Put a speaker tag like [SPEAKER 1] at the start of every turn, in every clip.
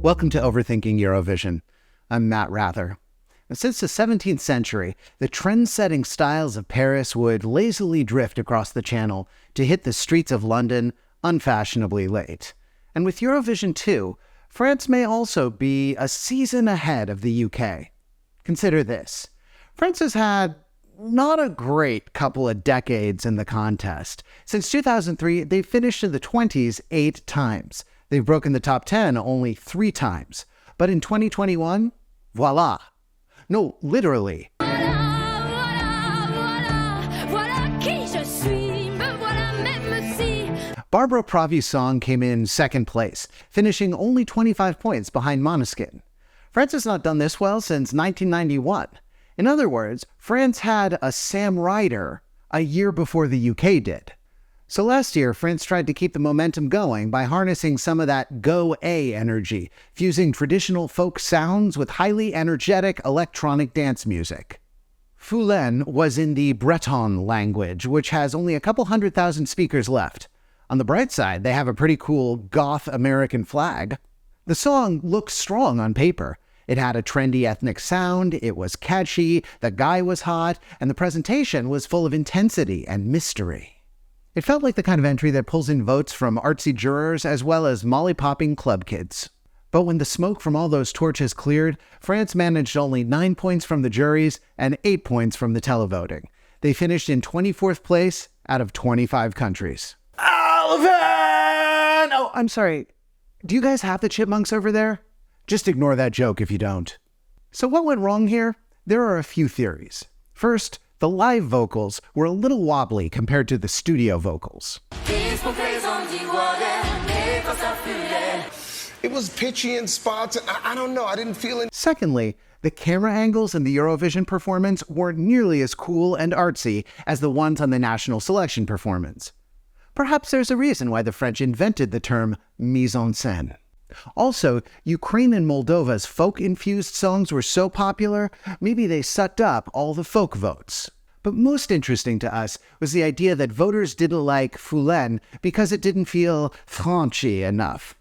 [SPEAKER 1] Welcome to Overthinking Eurovision. I'm Matt Rather. Since the 17th century, the trend-setting styles of Paris would lazily drift across the Channel to hit the streets of London unfashionably late. And with Eurovision too, France may also be a season ahead of the UK. Consider this. France has had not a great couple of decades in the contest. Since 2003, they've finished in the 20s 8 times. They've broken the top 10 only 3 times. But in 2021, voila. No, literally. Barbara Pravi's song came in second place, finishing only 25 points behind Måneskin. France has not done this well since 1991. In other words, France had a Sam Ryder a year before the UK did. So last year, France tried to keep the momentum going by harnessing some of that Go-A energy, fusing traditional folk sounds with highly energetic electronic dance music. Foulaine was in the Breton language, which has only a couple 100,000 speakers left. On the bright side, they have a pretty cool goth American flag. The song looks strong on paper. It had a trendy ethnic sound, it was catchy, the guy was hot, and the presentation was full of intensity and mystery. It felt like the kind of entry that pulls in votes from artsy jurors as well as molly-popping club kids. But when the smoke from all those torches cleared, France managed only 9 points from the juries and 8 points from the televoting. They finished in 24th place out of 25 countries. Alvin! Oh, I'm sorry. Do you guys have the chipmunks over there? Just ignore that joke if you don't. So what went wrong here? There are a few theories. First, the live vocals were a little wobbly compared to the studio vocals.
[SPEAKER 2] It was pitchy in spots. I don't know. I didn't feel it.
[SPEAKER 1] Secondly, the camera angles in the Eurovision performance weren't nearly as cool and artsy as the ones on the national selection performance. Perhaps there's a reason why the French invented the term mise en scène. Also, Ukraine and Moldova's folk-infused songs were so popular, maybe they sucked up all the folk votes. But most interesting to us was the idea that voters didn't like Foulaine because it didn't feel Frenchy enough.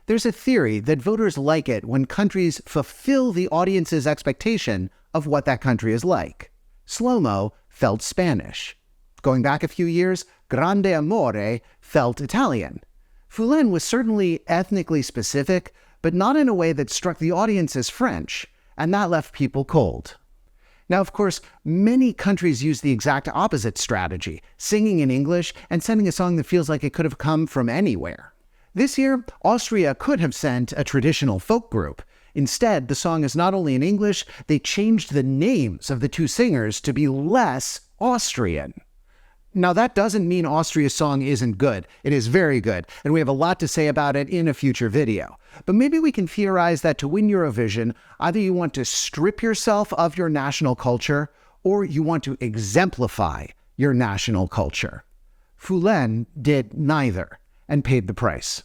[SPEAKER 1] There's a theory that voters like it when countries fulfill the audience's expectation of what that country is like. Slow-mo felt Spanish. Going back a few years, Grande Amore felt Italian. Foulaine was certainly ethnically specific, but not in a way that struck the audience as French, and that left people cold. Now, of course, many countries use the exact opposite strategy, singing in English and sending a song that feels like it could have come from anywhere. This year, Austria could have sent a traditional folk group. Instead, the song is not only in English, they changed the names of the 2 singers to be less Austrian. Now, that doesn't mean Austria's song isn't good. It is very good, and we have a lot to say about it in a future video. But maybe we can theorize that to win Eurovision, either you want to strip yourself of your national culture, or you want to exemplify your national culture. Foulaine did neither, and paid the price.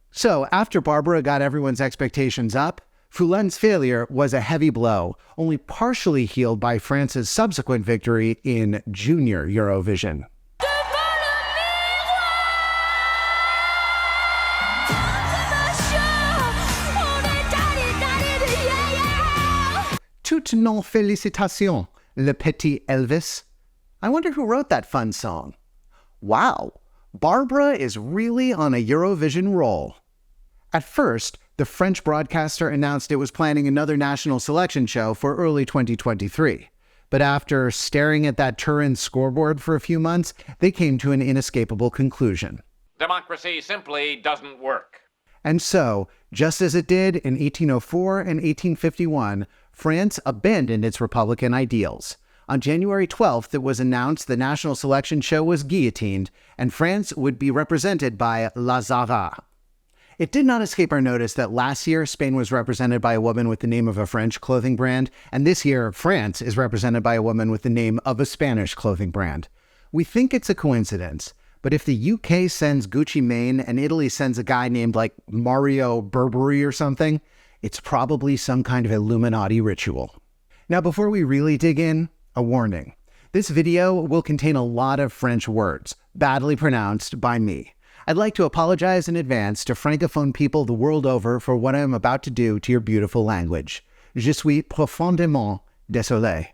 [SPEAKER 1] So, after Barbara got everyone's expectations up, Foulaine's failure was a heavy blow, only partially healed by France's subsequent victory in Junior Eurovision. Toutes nos félicitations, le petit Elvis. I wonder who wrote that fun song. Wow, Barbara is really on a Eurovision roll. At first, the French broadcaster announced it was planning another national selection show for early 2023. But after staring at that Turin scoreboard for a few months, they came to an inescapable conclusion.
[SPEAKER 3] Democracy simply doesn't work.
[SPEAKER 1] And so, just as it did in 1804 and 1851, France abandoned its Republican ideals. On January 12th, it was announced the national selection show was guillotined, and France would be represented by La Zarra. It did not escape our notice that last year, Spain was represented by a woman with the name of a French clothing brand, and this year, France is represented by a woman with the name of a Spanish clothing brand. We think it's a coincidence, but if the UK sends Gucci Mane and Italy sends a guy named like Mario Burberry or something, it's probably some kind of Illuminati ritual. Now, before we really dig in, a warning. This video will contain a lot of French words, badly pronounced by me. I'd like to apologize in advance to Francophone people the world over for what I am about to do to your beautiful language. Je suis profondément désolé.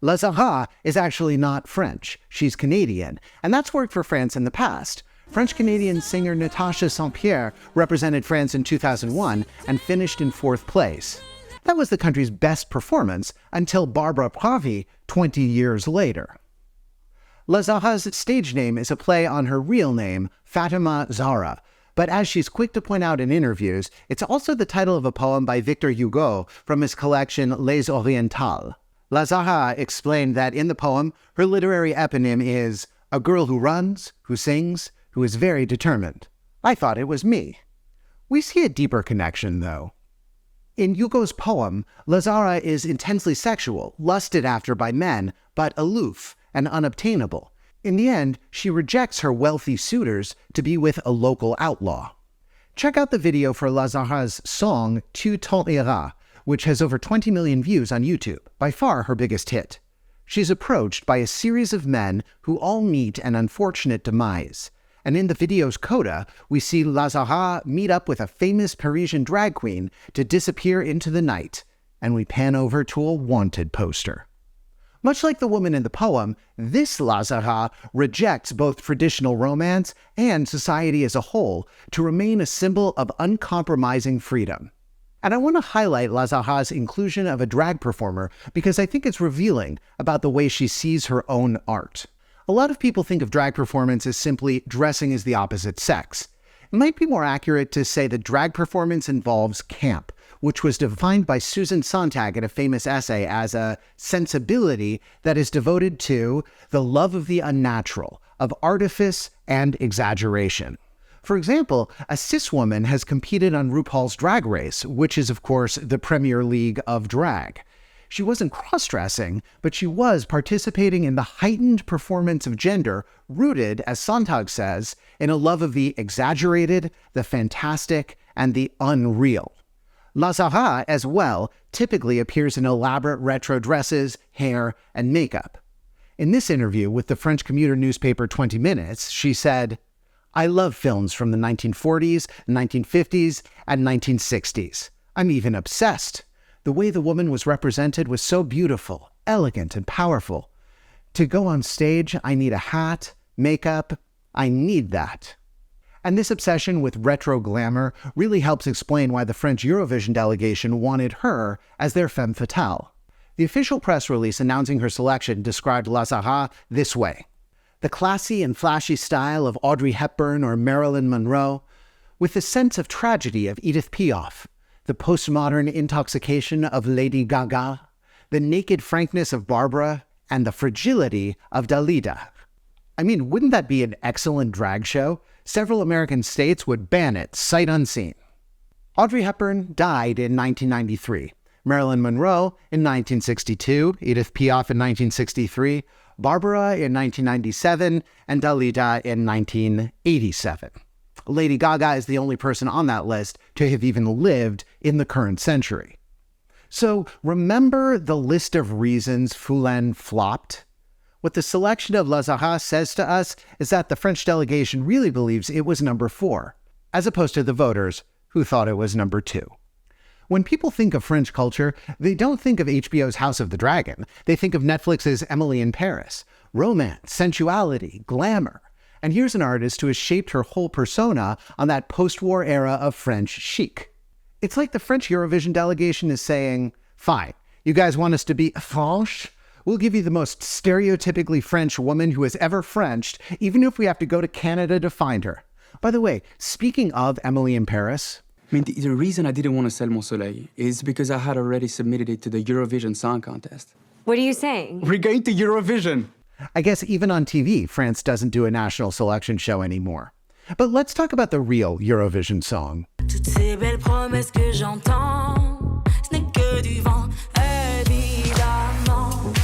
[SPEAKER 1] Zarra is actually not French. She's Canadian, and that's worked for France in the past. French-Canadian singer Natasha Saint-Pierre represented France in 2001 and finished in 4th place. That was the country's best performance until Barbara Pravi 20 years later. Zarra's stage name is a play on her real name, Fatima Zarra, but as she's quick to point out in interviews, it's also the title of a poem by Victor Hugo from his collection Les Orientales. Zarra explained that in the poem, her literary eponym is a girl who runs, who sings, who is very determined. I thought it was me. We see a deeper connection, though. In Hugo's poem, Zarra is intensely sexual, lusted after by men, but aloof and unobtainable. In the end, she rejects her wealthy suitors to be with a local outlaw. Check out the video for Zarra's song Tu t'en iras, which has over 20 million views on YouTube, by far her biggest hit. She's approached by a series of men who all meet an unfortunate demise. And in the video's coda, we see Zarra meet up with a famous Parisian drag queen to disappear into the night, and we pan over to a wanted poster. Much like the woman in the poem, this Zarra rejects both traditional romance and society as a whole to remain a symbol of uncompromising freedom. And I want to highlight Zarra's inclusion of a drag performer because I think it's revealing about the way she sees her own art. A lot of people think of drag performance as simply dressing as the opposite sex. It might be more accurate to say that drag performance involves camp, which was defined by Susan Sontag in a famous essay as a sensibility that is devoted to the love of the unnatural, of artifice and exaggeration. For example, a cis woman has competed on RuPaul's Drag Race, which is, of course, the Premier League of drag. She wasn't cross-dressing, but she was participating in the heightened performance of gender rooted, as Sontag says, in a love of the exaggerated, the fantastic, and the unreal. Zarra, as well, typically appears in elaborate retro dresses, hair, and makeup. In this interview with the French commuter newspaper 20 Minutes, she said, I love films from the 1940s, 1950s, and 1960s. I'm even obsessed. The way the woman was represented was so beautiful, elegant, and powerful. To go on stage, I need a hat, makeup. I need that. And this obsession with retro glamour really helps explain why the French Eurovision delegation wanted her as their femme fatale. The official press release announcing her selection described Zarra this way: the classy and flashy style of Audrey Hepburn or Marilyn Monroe, with the sense of tragedy of Edith Piaf, the postmodern intoxication of Lady Gaga, the naked frankness of Barbara, and the fragility of Dalida. I mean, wouldn't that be an excellent drag show? Several American states would ban it sight unseen. Audrey Hepburn died in 1993, Marilyn Monroe in 1962, Edith Piaf in 1963, Barbara in 1997, and Dalida in 1987. Lady Gaga is the only person on that list to have even lived in the current century. So remember the list of reasons Foulaine flopped? What the selection of Zarra says to us is that the French delegation really believes it was number 4, as opposed to the voters who thought it was number 2. When people think of French culture, they don't think of HBO's House of the Dragon. They think of Netflix's Emily in Paris. Romance, sensuality, glamour. And here's an artist who has shaped her whole persona on that post-war era of French chic. It's like the French Eurovision delegation is saying, fine, you guys want us to be French? We'll give you the most stereotypically French woman who has ever Frenched, even if we have to go to Canada to find her. By the way, speaking of Emily in Paris...
[SPEAKER 4] I mean, the reason I didn't want to sell Mon Soleil is because I had already submitted it to the Eurovision Song Contest.
[SPEAKER 5] What are you saying?
[SPEAKER 4] We're going to Eurovision!
[SPEAKER 1] I guess even on TV, France doesn't do a national selection show anymore. But let's talk about the real Eurovision song.
[SPEAKER 6] Toutes ces belles promesses que j'entends, ce n'est que du vent, évidemment.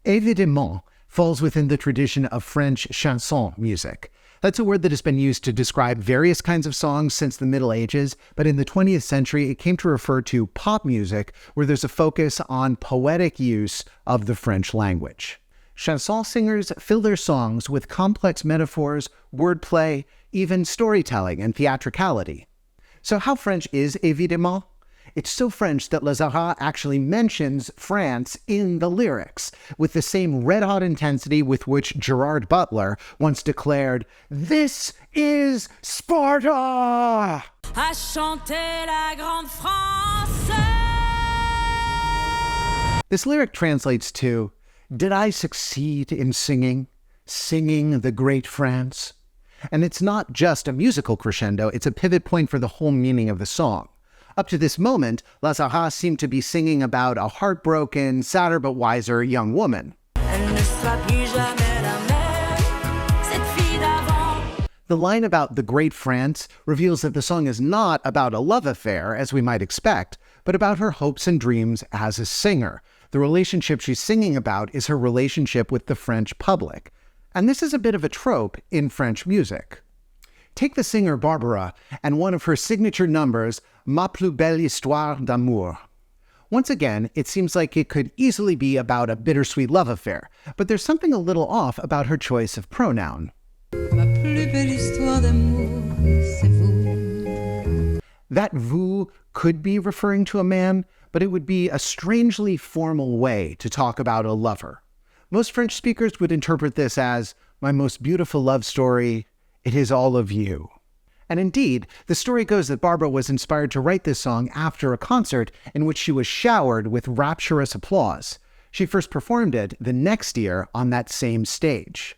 [SPEAKER 1] Évidemment falls within the tradition of French chanson music. That's a word that has been used to describe various kinds of songs since the Middle Ages, but in the 20th century, it came to refer to pop music where there's a focus on poetic use of the French language. chanson singers fill their songs with complex metaphors, wordplay, even storytelling and theatricality. So how French is Évidemment? It's so French that Zarra actually mentions France in the lyrics, with the same red-hot intensity with which Gerard Butler once declared, "This is Sparta!"
[SPEAKER 6] À chanter la grande France.
[SPEAKER 1] This lyric translates to, "Did I succeed in singing the great France?" And it's not just a musical crescendo, it's a pivot point for the whole meaning of the song. Up to this moment, Zarra seemed to be singing about a heartbroken, sadder but wiser young woman. The line about the great France reveals that the song is not about a love affair, as we might expect, but about her hopes and dreams as a singer. The relationship she's singing about is her relationship with the French public. And this is a bit of a trope in French music. Take the singer Barbara and one of her signature numbers, Ma plus belle histoire d'amour. Once again, it seems like it could easily be about a bittersweet love affair, but there's something a little off about her choice of pronoun.
[SPEAKER 5] Ma plus belle histoire d'amour, c'est vous.
[SPEAKER 1] That vous could be referring to a man, but it would be a strangely formal way to talk about a lover. Most French speakers would interpret this as, "My most beautiful love story, it is all of you." And indeed, the story goes that Barbara was inspired to write this song after a concert in which she was showered with rapturous applause. She first performed it the next year on that same stage.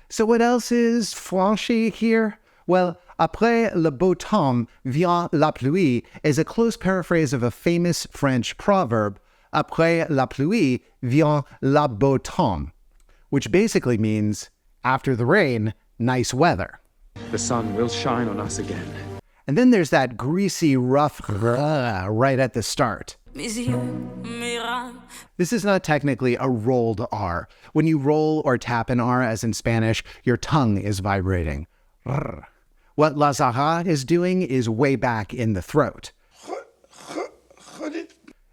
[SPEAKER 1] So what else is Frenchy here? Well, après le beau temps vient la pluie is a close paraphrase of a famous French proverb, après la pluie vient le beau temps, which basically means, after the rain, nice weather.
[SPEAKER 4] The sun will shine on us again.
[SPEAKER 1] And then there's that greasy, rough right at the start.
[SPEAKER 6] Mes yeux, mes reins.
[SPEAKER 1] This is not technically a rolled R. When you roll or tap an R, as in Spanish, your tongue is vibrating. What Zarra is doing is way back in the throat.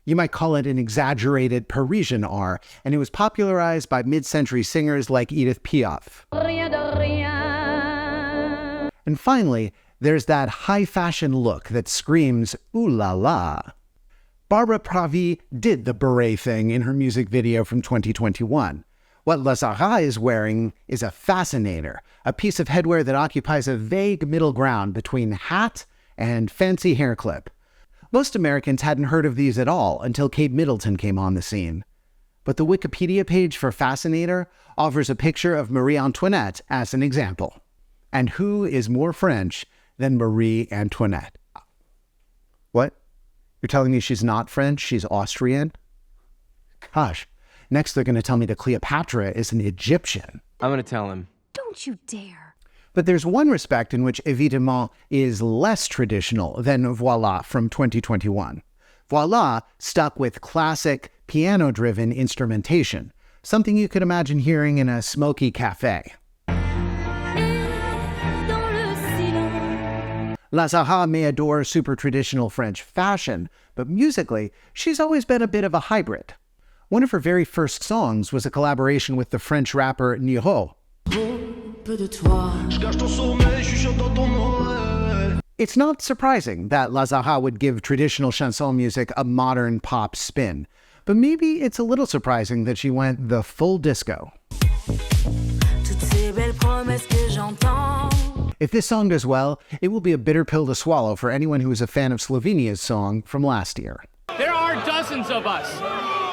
[SPEAKER 1] You might call it an exaggerated Parisian R, and it was popularized by mid-century singers like Edith Piaf. And finally, there's that high-fashion look that screams, ooh la la. Barbara Pravi did the beret thing in her music video from 2021. What Zarra is wearing is a fascinator, a piece of headwear that occupies a vague middle ground between hat and fancy hair clip. Most Americans hadn't heard of these at all until Kate Middleton came on the scene. But the Wikipedia page for Fascinator offers a picture of Marie Antoinette as an example. And who is more French than Marie Antoinette? What? You're telling me she's not French, she's Austrian? Gosh, next they're going to tell me that Cleopatra is an Egyptian.
[SPEAKER 7] I'm going to tell him.
[SPEAKER 5] Don't you dare.
[SPEAKER 1] But there's one respect in which Évidemment is less traditional than Voila from 2021. Voila stuck with classic, piano-driven instrumentation, something you could imagine hearing in a smoky cafe. Zarra may adore super traditional French fashion, but musically, she's always been a bit of a hybrid. One of her very first songs was a collaboration with the French rapper Niro. It's not surprising that Zarra would give traditional chanson music a modern pop spin, but maybe it's a little surprising that she went the full disco. If this song does well, it will be a bitter pill to swallow for anyone who is a fan of Slovenia's song from last year.
[SPEAKER 8] There are dozens of us.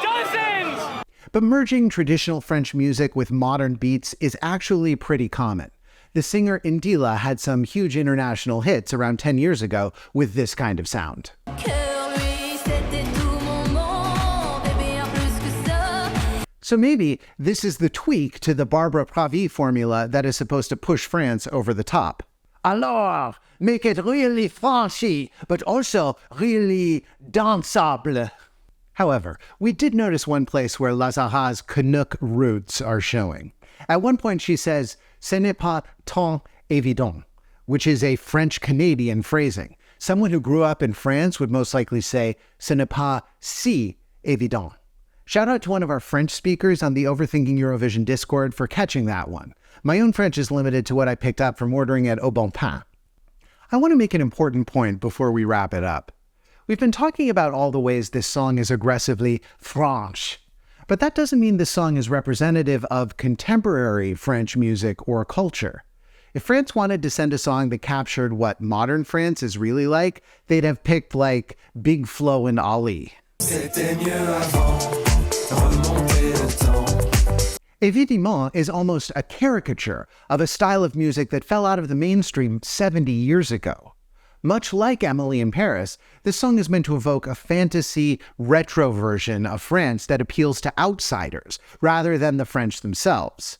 [SPEAKER 8] Dozens!
[SPEAKER 1] But merging traditional French music with modern beats is actually pretty common. The singer Indila had some huge international hits around 10 years ago with this kind of sound. So maybe this is the tweak to the Barbara Pravi formula that is supposed to push France over the top. Alors, make it really Frenchy, but also really danceable. However, we did notice one place where Zarra's Canuck roots are showing. At one point she says, "Ce n'est pas tant évident," which is a French-Canadian phrasing. Someone who grew up in France would most likely say, "Ce n'est pas si évident." Shout out to one of our French speakers on the Overthinking Eurovision Discord for catching that one. My own French is limited to what I picked up from ordering at Au Bon Pain. I want to make an important point before we wrap it up. We've been talking about all the ways this song is aggressively French, but that doesn't mean this song is representative of contemporary French music or culture. If France wanted to send a song that captured what modern France is really like, they'd have picked like Big Flo and Ali. Évidemment is almost a caricature of a style of music that fell out of the mainstream 70 years ago. Much like Emily in Paris, this song is meant to evoke a fantasy, retro version of France that appeals to outsiders, rather than the French themselves.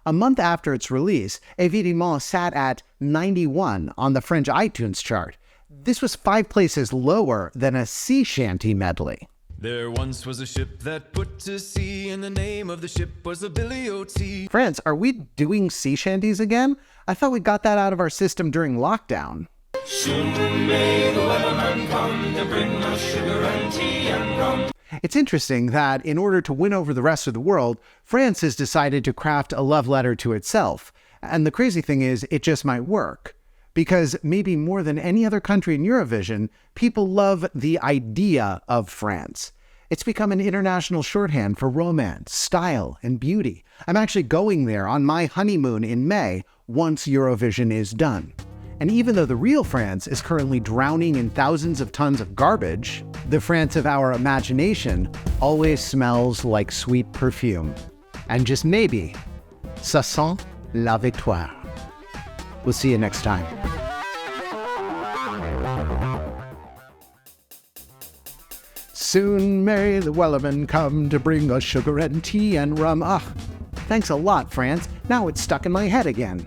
[SPEAKER 1] A month after its release, Évidemment sat at 91 on the French iTunes chart. This was 5 places lower than a sea shanty medley.
[SPEAKER 7] There once was a ship that put to sea, and the name of the ship was the Billy O.T.
[SPEAKER 1] France, are we doing sea shanties again? I thought we got that out of our system during lockdown.
[SPEAKER 7] Soon may the weatherman come to bring us sugar and tea and rum.
[SPEAKER 1] It's interesting that in order to win over the rest of the world, France has decided to craft a love letter to itself. And the crazy thing is, it just might work. Because maybe more than any other country in Eurovision, people love the idea of France. It's become an international shorthand for romance, style, and beauty. I'm actually going there on my honeymoon in May once Eurovision is done. And even though the real France is currently drowning in thousands of tons of garbage, the France of our imagination always smells like sweet perfume. And just maybe, ça sent la victoire. We'll see you next time. Soon may the Wellerman come to bring us sugar and tea and rum. Thanks a lot, France. Now it's stuck in my head again.